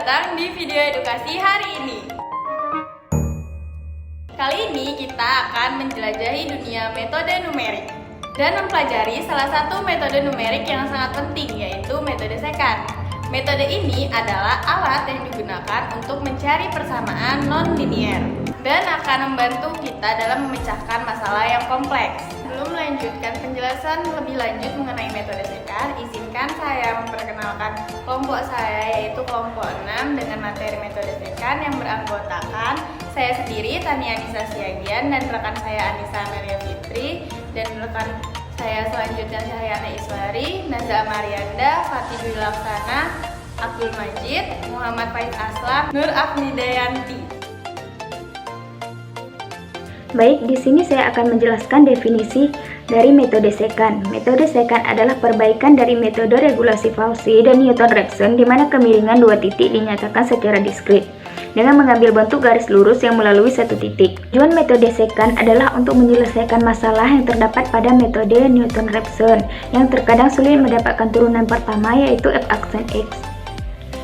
datang di video edukasi hari ini. Kali ini kita akan menjelajahi dunia metode numerik dan mempelajari salah satu metode numerik yang sangat penting, yaitu metode sekant. Metode ini adalah alat yang digunakan untuk mencari persamaan non-linier dan akan membantu kita dalam memecahkan masalah yang kompleks. Sebelum melanjutkan penjelasan lebih lanjut mengenai metode sekant, izinkan saya memperkenalkan kelompok saya, yaitu kelompok 6 dengan materi metode sekant yang beranggotakan saya sendiri, Tania Anissa Siagian, dan rekan saya Anissa Amelia Fitri, dan rekan saya selanjutnya Cahyana Iswari, Naza Marianda, Fatih Dwi Laksana, Abdul Majid, Muhammad Faiz Aslam, Nur Afnidayanti. Baik, di sini saya akan menjelaskan definisi dari metode sekant. Metode sekant adalah perbaikan dari metode regulasi Fauci dan Newton-Raphson, di mana kemiringan dua titik dinyatakan secara diskrit dengan mengambil bentuk garis lurus yang melalui satu titik. Tujuan metode sekant adalah untuk menyelesaikan masalah yang terdapat pada metode Newton-Raphson yang terkadang sulit mendapatkan turunan pertama, yaitu f aksen x.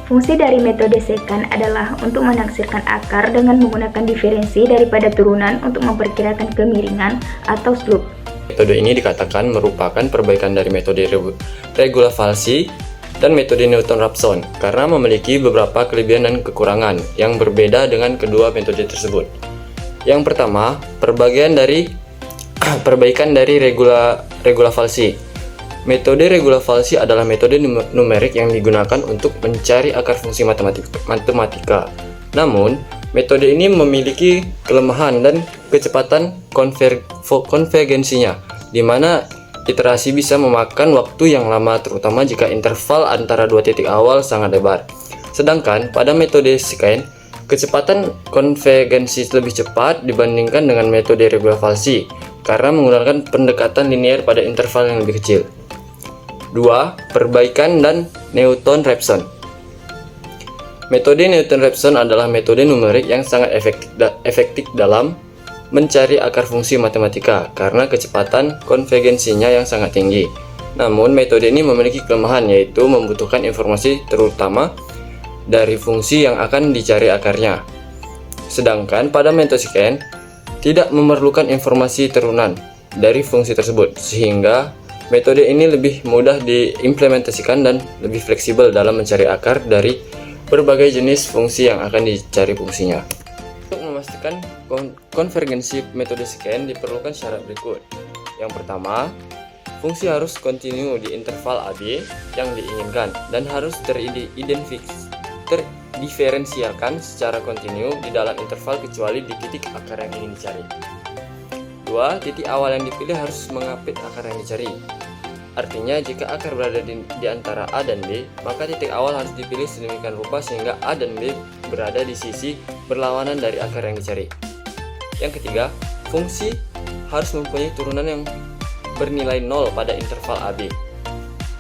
Fungsi dari metode sekant adalah untuk menaksirkan akar dengan menggunakan diferensi daripada turunan untuk memperkirakan kemiringan atau slope. Metode ini dikatakan merupakan perbaikan dari metode regula Fauci dan metode Newton-Raphson karena memiliki beberapa kelebihan dan kekurangan yang berbeda dengan kedua metode tersebut. Yang pertama, perbaikan dari regula Fauci. Metode regula Fauci adalah metode numerik yang digunakan untuk mencari akar fungsi matematika. Namun, metode ini memiliki kelemahan dan kecepatan konvergensinya, di mana iterasi bisa memakan waktu yang lama, terutama jika interval antara dua titik awal sangat lebar. Sedangkan pada metode sekant, kecepatan konvergensi lebih cepat dibandingkan dengan metode regula Fauci karena menggunakan pendekatan linier pada interval yang lebih kecil. 2. Perbaikan dan Newton-Raphson. Metode Newton-Raphson adalah metode numerik yang sangat efektif dalam mencari akar fungsi matematika karena kecepatan konvergensinya yang sangat tinggi. Namun, metode ini memiliki kelemahan, yaitu membutuhkan informasi terutama dari fungsi yang akan dicari akarnya. Sedangkan pada metode sekant tidak memerlukan informasi turunan dari fungsi tersebut, sehingga metode ini lebih mudah diimplementasikan dan lebih fleksibel dalam mencari akar dari berbagai jenis fungsi yang akan dicari fungsinya. Untuk memastikan konvergensi metode sekant diperlukan syarat berikut. Yang pertama, fungsi harus kontinu di interval AB yang diinginkan dan harus terdiferensialkan secara kontinu di dalam interval kecuali di titik akar yang ingin dicari. 2. Titik awal yang dipilih harus mengapit akar yang dicari. Artinya, jika akar berada di antara A dan B, maka titik awal harus dipilih sedemikian rupa sehingga A dan B berada di sisi berlawanan dari akar yang dicari. Yang ketiga, fungsi harus mempunyai turunan yang bernilai 0 pada interval AB.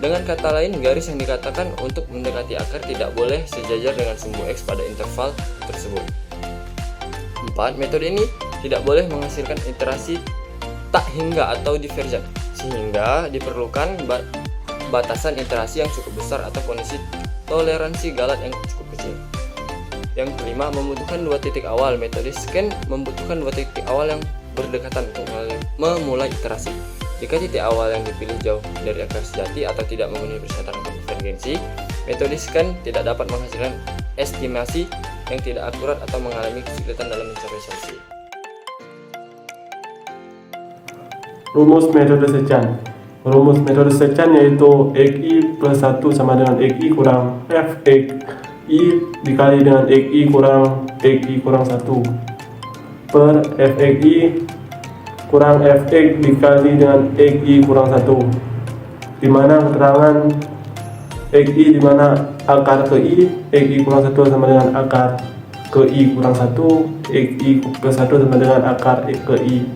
Dengan kata lain, garis yang dikatakan untuk mendekati akar tidak boleh sejajar dengan sumbu X pada interval tersebut. 4. Metode ini tidak boleh menghasilkan iterasi tak hingga atau divergen, sehingga diperlukan batasan iterasi yang cukup besar atau kondisi toleransi galat yang cukup kecil. Yang kelima, membutuhkan dua titik awal. Metode sekant membutuhkan dua titik awal yang berdekatan untuk memulai iterasi. Jika titik awal yang dipilih jauh dari akar sejati atau tidak memenuhi persyaratan konvergensi, metode sekant tidak dapat menghasilkan estimasi yang tidak akurat atau mengalami kesulitan dalam mencapai solusi. Rumus metode sekant. Rumus metode sekant yaitu XI plus 1 sama dengan XI kurang FXI dikali dengan XI kurang 1 per FXI kurang Fx dikali dengan XI kurang 1, di mana keterangan XI di mana akar ke I, XI kurang 1 sama dengan akar ke I kurang 1, XI plus 1 sama dengan akar ke I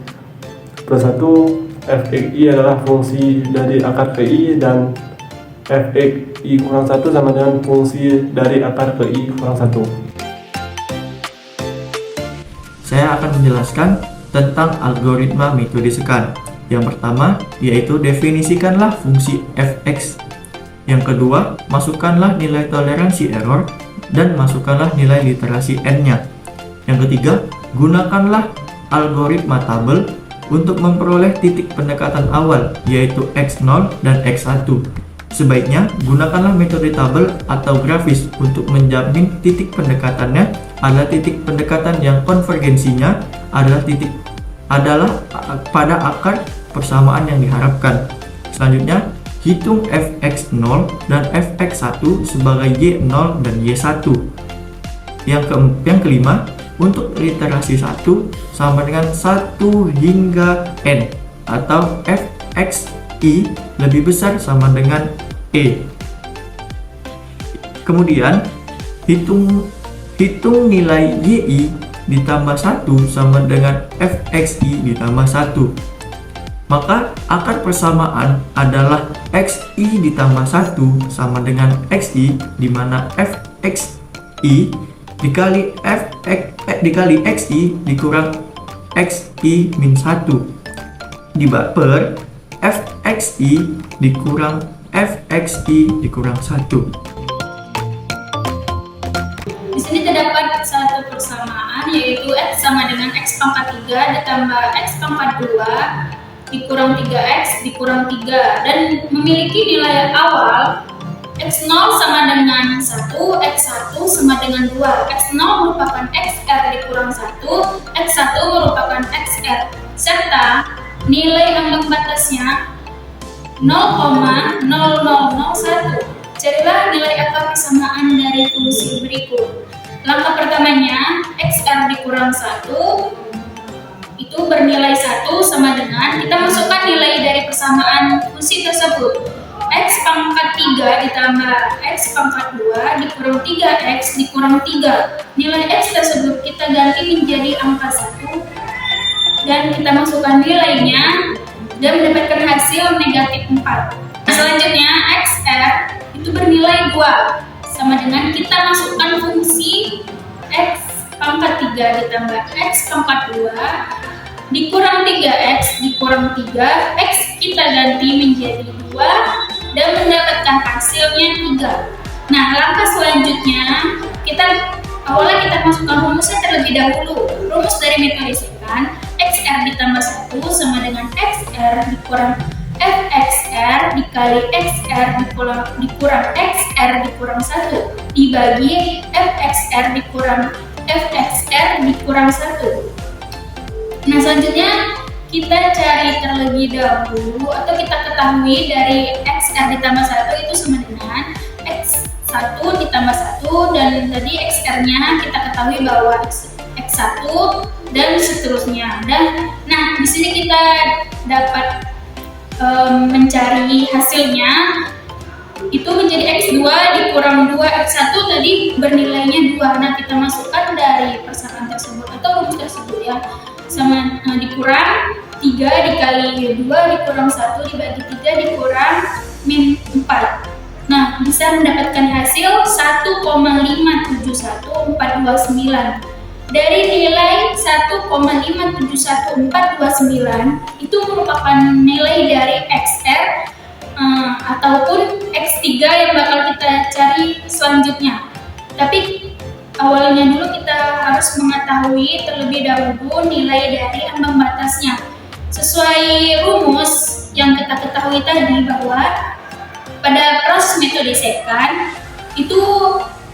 plus 1. Fxi adalah fungsi dari akar ke I dan Fxi kurang 1 sama dengan fungsi dari akar ke I kurang 1. Saya akan menjelaskan tentang algoritma metode sekant. Yang pertama, yaitu definisikanlah fungsi fx. Yang kedua, masukkanlah nilai toleransi error. dan masukkanlah nilai literasi N-nya. Yang ketiga, gunakanlah algoritma tabel untuk memperoleh titik pendekatan awal, yaitu X0 dan X1. Sebaiknya, gunakanlah metode tabel atau grafis untuk menjamin titik pendekatannya adalah titik pendekatan yang konvergensinya adalah pada akar persamaan yang diharapkan. Selanjutnya, hitung fx0 dan fx1 sebagai y0 dan y1. Yang kelima, untuk literasi 1 sama dengan 1 hingga n, atau fxi lebih besar sama dengan e. Kemudian, hitung nilai yi ditambah 1 sama dengan fxi ditambah 1. Maka akar persamaan adalah xi ditambah 1 sama dengan xi, di mana fxi dikali xi dikurang xi min 1 per fxi dikurang fxi dikurang 1. Di sini terdapat satu persamaan, yaitu x sama dengan x pangkat 3 ditambah x pangkat 2 dikurang 3x dikurang 3, dan memiliki nilai awal x0 sama dengan 1, x1 sama dengan 2. x0 merupakan xr dikurang 1, x1 merupakan xr, serta nilai ambang batasnya 0,0001. Carilah nilai akar persamaan dari fungsi berikut. Langkah pertamanya, xr dikurang 1 itu bernilai 1 sama dengan, kita masukkan nilai dari persamaan fungsi tersebut. X pangkat 3 ditambah X pangkat 2 dikurang 3X dikurang 3. Nilai X tersebut kita ganti menjadi angka 1 dan kita masukkan nilainya dan mendapatkan hasil negatif 4. Selanjutnya XR itu bernilai 2 sama dengan kita masukkan fungsi X pangkat 3 ditambah X pangkat 2 dikurang 3X dikurang 3, X kita ganti menjadi 2 dan mendapatkan hasilnya 3. Nah, langkah selanjutnya awalnya kita masukkan rumusnya terlebih dahulu. Rumus dari metode sekan, XR ditambah 1 sama dengan XR dikurang FXR dikali XR dikurang XR dikurang 1 dibagi FXR dikurang FXR dikurang 1. Nah, selanjutnya kita cari terlebih dahulu atau kita ketahui dari XR ditambah 1 itu sama dengan X1 ditambah 1, dan tadi XR-nya kita ketahui bahwa X1 dan seterusnya. Nah, di sini kita dapat mencari hasilnya itu menjadi X2 dikurang 2, X1 tadi bernilainya 2. Nah, kita masukkan dari persamaan tersebut atau rumus tersebut ya, sama dikurang 3 dikali 2 dikurang 1 dibagi 3 dikurang min 4. Nah, bisa mendapatkan hasil 1,571429. Dari nilai 1,571429 itu merupakan nilai dari XR ataupun X3 yang bakal kita cari selanjutnya. Tapi awalnya dulu kita harus mengetahui terlebih dahulu nilai dari ambang batasnya. Sesuai rumus yang kita ketahui tadi bahwa pada proses metode sekan itu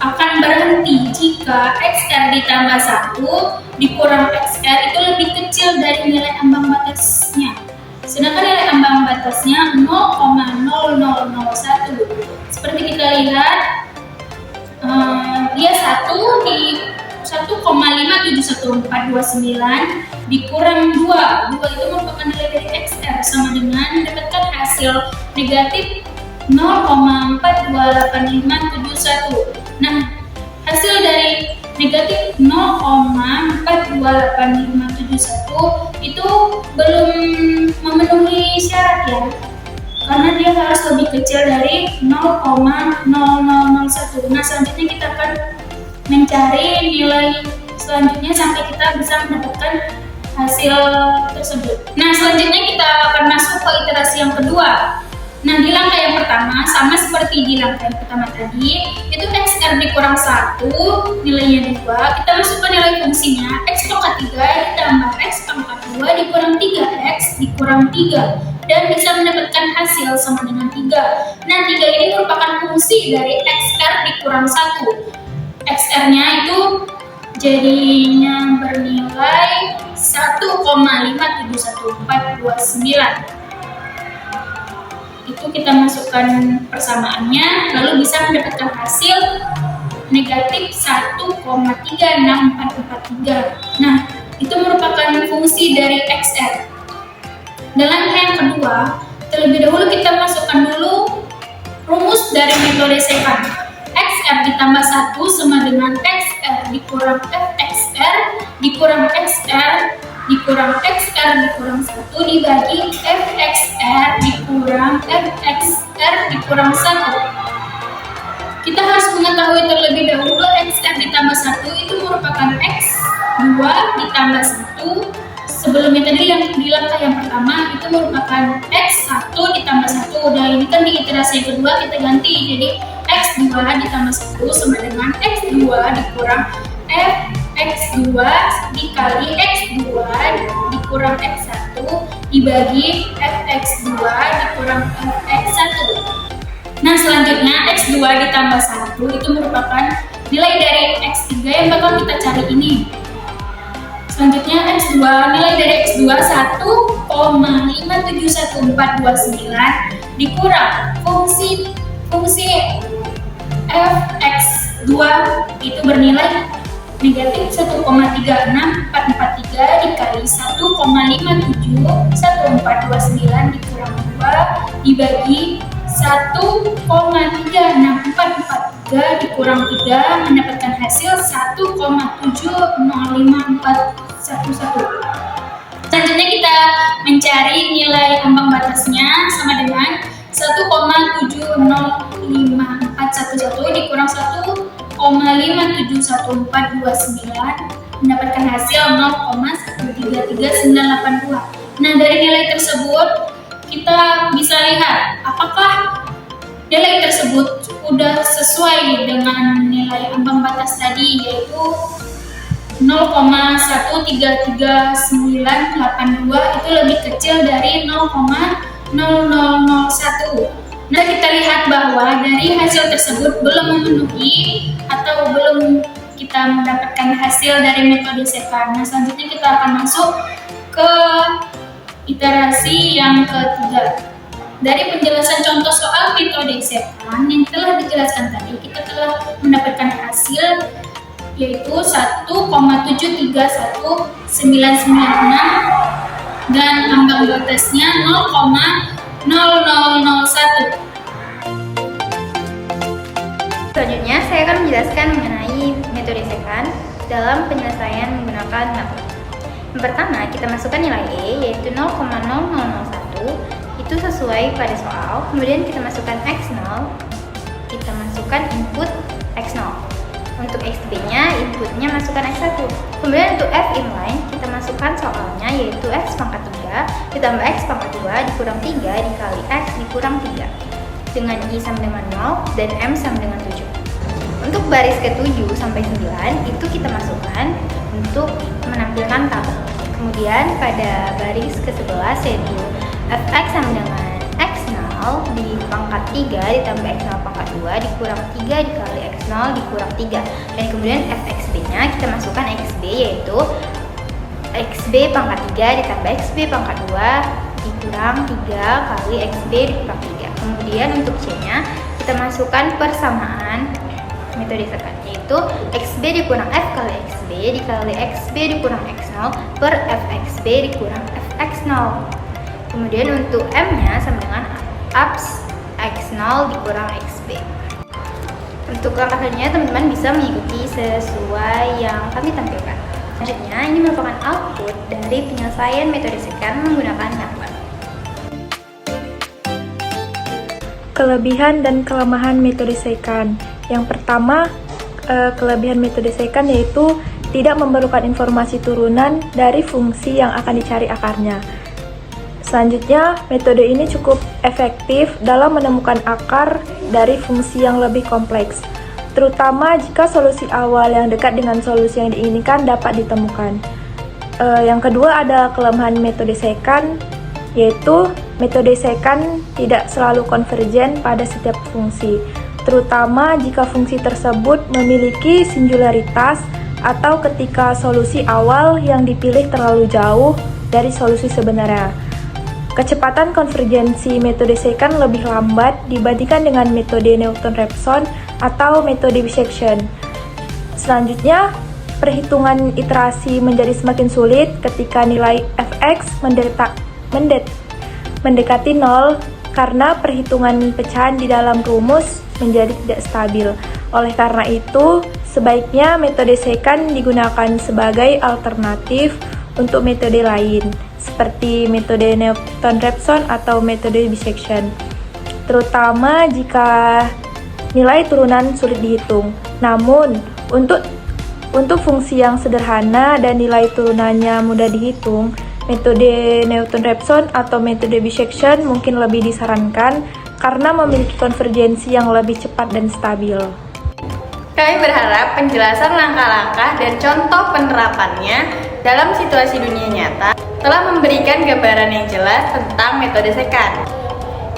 akan berhenti jika XR ditambah 1 dikurang XR itu lebih kecil dari nilai ambang batasnya. Sedangkan nilai ambang batasnya 0,0001. Seperti kita lihat, dia 1 di 1,571429 dikurang 2. 2 itu merupakan nilai dari XR sama dengan mendapatkan hasil negatif 0,428571. Nah, hasil dari negatif 0,428571 itu belum memenuhi syarat ya, karena dia harus lebih kecil dari 0,0001. Nah, selanjutnya kita akan mencari nilai selanjutnya sampai kita bisa mendapatkan hasil tersebut. Nah, selanjutnya kita akan masuk ke iterasi yang kedua. Nah, di langkah yang pertama, sama seperti di langkah yang pertama tadi, itu XR dikurang 1, nilainya 2, kita masukkan nilai fungsinya, X pangkat 3 ditambah X pangkat 2 dikurang 3X dikurang 3, dan bisa mendapatkan hasil sama dengan 3. Nah, 3 ini merupakan fungsi dari XR dikurang 1. XR-nya itu jadinya bernilai 1,57149. Itu kita masukkan persamaannya, lalu bisa mendapatkan hasil negatif 1,36443. Nah, itu merupakan fungsi dari XR. Dan langkah yang kedua, terlebih dahulu kita masukkan dulu rumus dari metode secant. XR ditambah 1 sama dengan XR dikurang FXR dikurang XR dikurang XR dikurang 1 dibagi FXR dikurang FXR dikurang 1. Kita harus mengetahui terlebih dahulu XR ditambah 1 itu merupakan X2 ditambah 1. Sebelumnya tadi yang di langkah yang pertama itu merupakan X1 ditambah 1. Dan ini kan di iterasi yang kedua kita ganti jadi X2 ditambah 1 sama dengan X2 dikurang X2 dikali X2 dikurang X1 dibagi Fx2 dikurang Fx1. Nah, selanjutnya X2 ditambah 1 itu merupakan nilai dari X3 yang bakal kita cari ini. Selanjutnya X2, nilai dari X2 1,57149 dikurang fungsi Fx2 itu bernilai negatif 1,36443 dikali 1,57149 dikurang 2 dibagi 1,36443 dikurang 3 mendapatkan hasil 1,70541. Selanjutnya kita mencari nilai ambang batasnya sama dengan 1,70541 dikurang 1,57149 mendapatkan hasil 0,133982. Nah, dari nilai tersebut kita bisa lihat apakah nilai tersebut sudah sesuai dengan nilai ambang batas tadi, yaitu 0,133982 itu lebih kecil dari 0,0001. Nah, kita lihat bahwa dari hasil tersebut belum memenuhi atau belum kita mendapatkan hasil dari metode secant. Nah, selanjutnya kita akan masuk ke iterasi yang ketiga. Dari penjelasan contoh soal metode secant yang telah dijelaskan tadi, kita telah mendapatkan hasil yaitu 1,731996 dan ambang batasnya 0,0001. Selanjutnya, saya akan menjelaskan mengenai metode secant dalam penyelesaian menggunakan tabel. Yang pertama, kita masukkan nilai E, yaitu 0,0001, itu sesuai pada soal. Kemudian kita masukkan X0, kita masukkan input X0. Untuk XB-nya, inputnya masukkan X1. Kemudian untuk F inline, kita masukkan soalnya, yaitu X pangkat 3 ditambah X pangkat 2 dikurang 3 dikali X dikurang 3. Dengan I sama dengan 0 dan M sama dengan 7. Untuk baris ke-7 sampai 9 itu kita masukkan untuk menampilkan tabel. Kemudian pada baris ke-11 yaitu Fx sama dengan X0 di pangkat 3 ditambah X0 pangkat 2 dikurang 3 dikali X0 dikurang 3. Dan kemudian Fxb-nya kita masukkan Xb, yaitu Xb pangkat 3 ditambah Xb pangkat 2 dikurang 3 kali Xb dikurang 3. Kemudian untuk C-nya kita masukkan persamaan metode secant, yaitu Xb dikurang F kali Xb dikali Xb dikurang X0 per Fxb dikurang Fx0. Kemudian untuk M-nya sama dengan abs X0 dikurang Xb. Untuk langkah selanjutnya teman-teman bisa mengikuti sesuai yang kami tampilkan. Selanjutnya, ini merupakan output dari penyelesaian metode secant menggunakan tabel. Kelebihan dan kelemahan metode secant. Yang pertama, kelebihan metode secant yaitu tidak memerlukan informasi turunan dari fungsi yang akan dicari akarnya. Selanjutnya, metode ini cukup efektif dalam menemukan akar dari fungsi yang lebih kompleks, terutama jika solusi awal yang dekat dengan solusi yang diinginkan dapat ditemukan. Yang kedua ada kelemahan metode secant, yaitu metode secant tidak selalu konvergen pada setiap fungsi, terutama jika fungsi tersebut memiliki singularitas atau ketika solusi awal yang dipilih terlalu jauh dari solusi sebenarnya. Kecepatan konvergensi metode secant lebih lambat dibandingkan dengan metode Newton-Raphson atau metode bisection. Selanjutnya, perhitungan iterasi menjadi semakin sulit ketika nilai fx mendekati 0 karena perhitungan pecahan di dalam rumus menjadi tidak stabil. Oleh karena itu, sebaiknya metode secant digunakan sebagai alternatif untuk metode lain, seperti metode Newton-Raphson atau metode bisection, terutama jika nilai turunan sulit dihitung. Namun, untuk fungsi yang sederhana dan nilai turunannya mudah dihitung, metode Newton-Raphson atau metode bisection mungkin lebih disarankan karena memiliki konvergensi yang lebih cepat dan stabil. Kami berharap penjelasan langkah-langkah dan contoh penerapannya dalam situasi dunia nyata telah memberikan gambaran yang jelas tentang metode secant.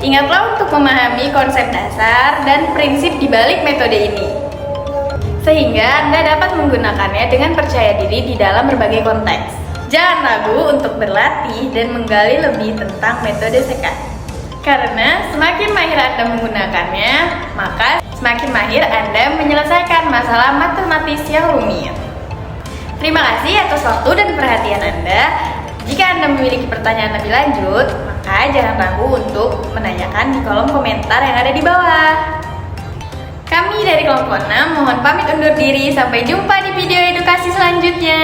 Ingatlah untuk memahami konsep dasar dan prinsip di balik metode ini, sehingga Anda dapat menggunakannya dengan percaya diri di dalam berbagai konteks. Jangan ragu untuk berlatih dan menggali lebih tentang metode secant. Karena semakin mahir Anda menggunakannya, maka semakin mahir Anda menyelesaikan masalah matematis yang rumit. Terima kasih atas waktu dan perhatian Anda. Jika Anda memiliki pertanyaan lebih lanjut, maka jangan ragu untuk menanyakan di kolom komentar yang ada di bawah. Kami dari kelompok 6 mohon pamit undur diri. Sampai jumpa di video edukasi selanjutnya.